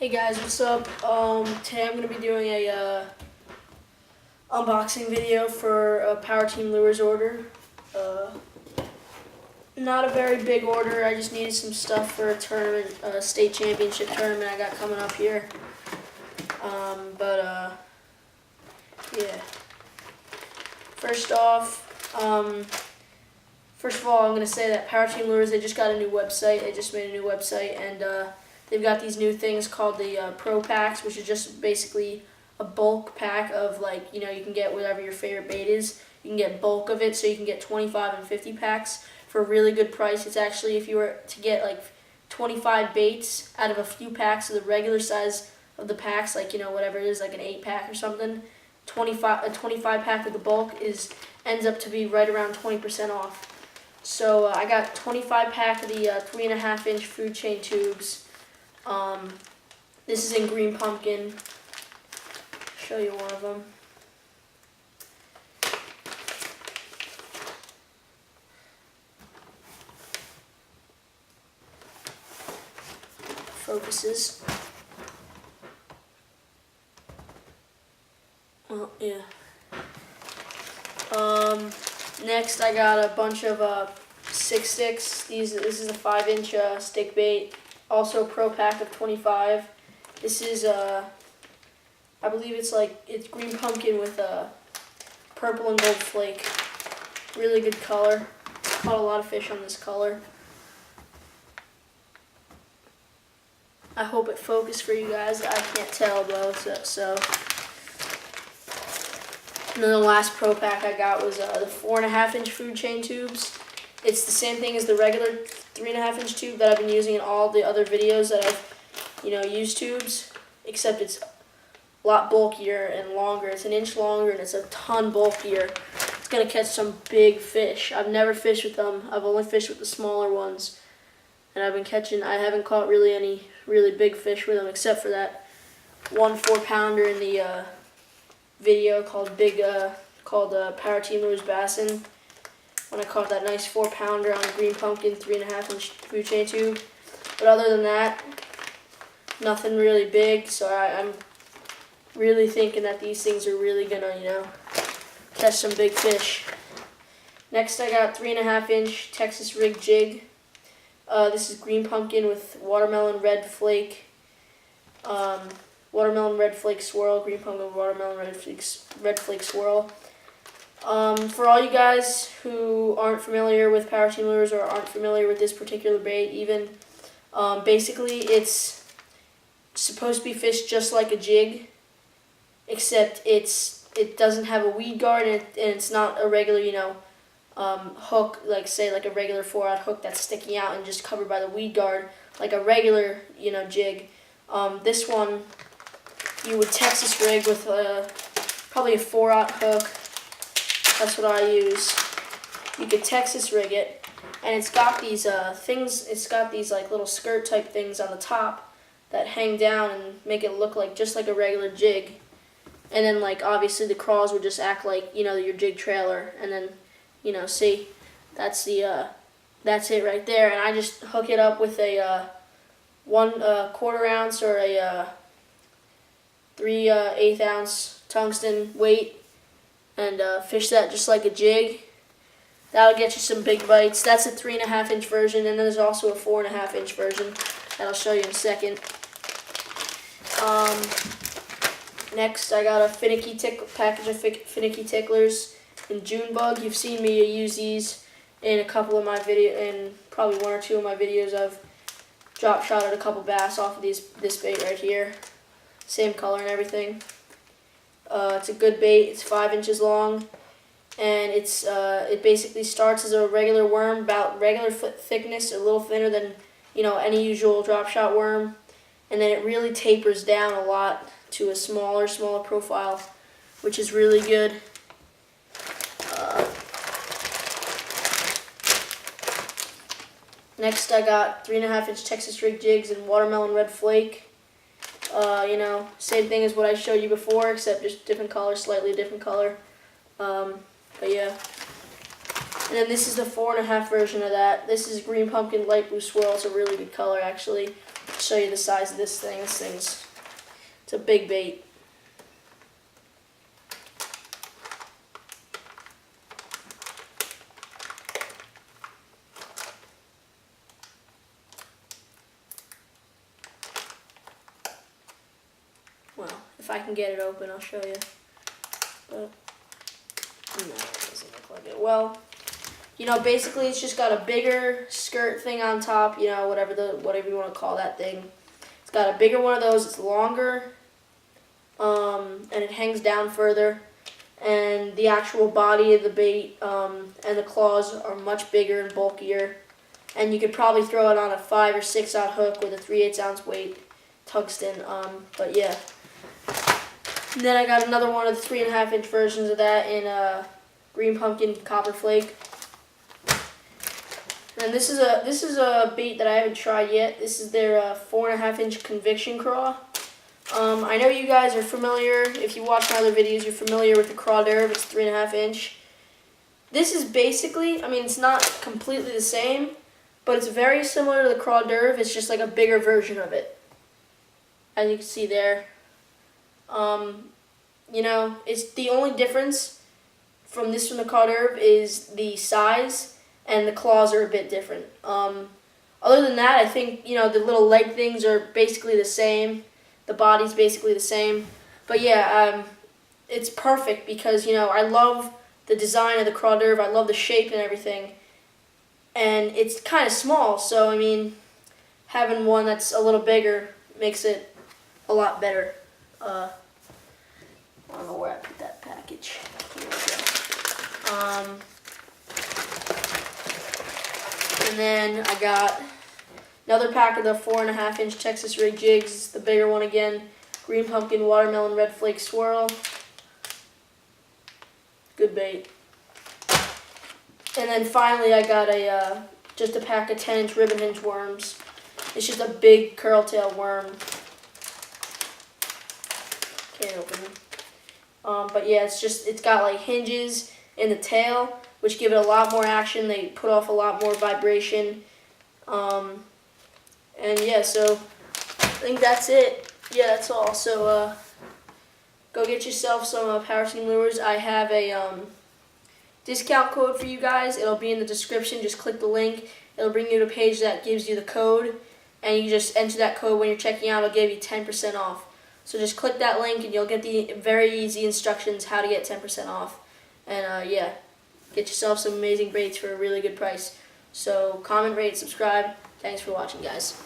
Hey guys, what's up? Today I'm going to be doing a unboxing video for a Power Team Lures order. Not a very big order, I just needed some stuff for a tournament, state championship tournament I got coming up here. Yeah. First of all, I'm going to say that Power Team Lures, they just got a new website. They just made a new website, and they've got these new things called the Pro Packs, which is just basically a bulk pack of, like, you can get whatever your favorite bait is. You can get bulk of it, so you can get 25 and 50 packs for a really good price. It's actually, if you were to get like 25 baits out of a few packs of the regular size of the packs, like, whatever it is, like an 8-pack or something, a 25 pack of the bulk ends up to be right around 20% off. So I got 25 pack of the 3.5-inch food chain tubes. This is in green pumpkin. Show you one of them. Focuses. Well, yeah. Next I got a bunch of 6 sticks. This is a 5-inch stick bait. Also a Pro Pack of 25. This is I believe it's green pumpkin with purple and gold flake. Really good color. Caught a lot of fish on this color. I hope it focused for you guys. I can't tell though, so. And then the last Pro Pack I got was the 4.5-inch food chain tubes. It's the same thing as the regular 3.5-inch tube that I've been using in all the other videos that I've, used tubes, except it's a lot bulkier and longer. It's an inch longer and it's a ton bulkier. It's gonna catch some big fish. I've never fished with them. I've only fished with the smaller ones, and I haven't caught really any really big fish with them, except for that one 4-pounder in the video called Power Team Lures Bassin, when I caught that nice 4-pounder on a green pumpkin 3.5-inch food chain tube. But other than that, nothing really big. So I'm really thinking that these things are really gonna, catch some big fish. Next, I got 3.5-inch Texas rig jig. This is green pumpkin with watermelon red flake. Watermelon red flake swirl, green pumpkin watermelon red flake swirl. For all you guys who aren't familiar with Power Team Lures or aren't familiar with this particular bait even, basically it's supposed to be fished just like a jig, except it doesn't have a weed guard, and it's not a regular, hook, like a regular 4-aught hook that's sticking out and just covered by the weed guard like a regular, jig. This one you would Texas rig with probably a 4-aught hook. That's what I use. You could Texas rig it, and it's got these things. It's got these little skirt type things on the top that hang down and make it look just like a regular jig. And then obviously the crawls would just act like your jig trailer. And then see, that's it right there. And I just hook it up with a 1/4 ounce or a 3/8 ounce tungsten weight, and fish that just like a jig. That'll get you some big bites. That's a 3.5-inch version, and then there's also a 4.5-inch version that I'll show you in a second. Next, I got a package of finicky ticklers in June bug. You've seen me use these in a couple of my in probably 1 or 2 of my videos. I've drop shotted a couple bass off of this bait right here. Same color and everything. It's a good bait. It's 5 inches long, and it basically starts as a regular worm, about regular thickness, a little thinner than any usual drop shot worm, and then it really tapers down a lot to a smaller profile, which is really good. Next, I got 3.5-inch Texas rig jigs in watermelon red flake. Same thing as what I showed you before, except just different color, slightly different color. But yeah. And then this is the 4.5 version of that. This is green pumpkin light blue swirl. It's a really good color, actually. show you the size of this thing. It's a big bait. Well, if I can get it open, I'll show you. But no, it doesn't look like it. Well, you know, basically it's just got a bigger skirt thing on top, you know, whatever you want to call that thing. It's got a bigger one of those, it's longer, and it hangs down further. And the actual body of the bait and the claws are much bigger and bulkier. And you could probably throw it on a 5 or 6 aught hook with a 3/8 ounce weight tungsten. But yeah. And then I got another one of the 3.5 inch versions of that in green pumpkin copper flake. And this is a bait that I haven't tried yet. This is their 4.5 inch conviction craw. I know you guys are familiar. If you watch my other videos, you're familiar with the Craw d'Oeuvre. It's 3.5 inch. This is basically, I mean, it's not completely the same, but it's very similar to the Craw d'Oeuvre. It's just like a bigger version of it, as you can see there. You know, it's the only difference from the Craw d'Oeuvre is the size, and the claws are a bit different. Other than that, I think, you know, the little leg things are basically the same. The body's basically the same. But yeah, it's perfect because, you know, I love the design of the Craw d'Oeuvre. I love the shape and everything. And it's kind of small, so I mean, having one that's a little bigger makes it a lot better. I don't know where I put that package. Here we go. And then I got another pack of the 4.5 inch Texas Rig jigs, the bigger one again. Green pumpkin, watermelon, red flake swirl. Good bait. And then finally I got just a pack of 10 inch ribbon hinge worms. It's just a big curl-tail worm. Can't open it. But yeah, it's got like hinges in the tail, which give it a lot more action. They put off a lot more vibration. And yeah, so I think that's it. Yeah, that's all. So go get yourself some Power Team lures. I have a discount code for you guys. It'll be in the description. Just click the link. It'll bring you to a page that gives you the code, and you just enter that code when you're checking out. It'll give you 10% off. So just click that link, and you'll get the very easy instructions how to get 10% off. And yeah, get yourself some amazing baits for a really good price. So comment, rate, subscribe. Thanks for watching, guys.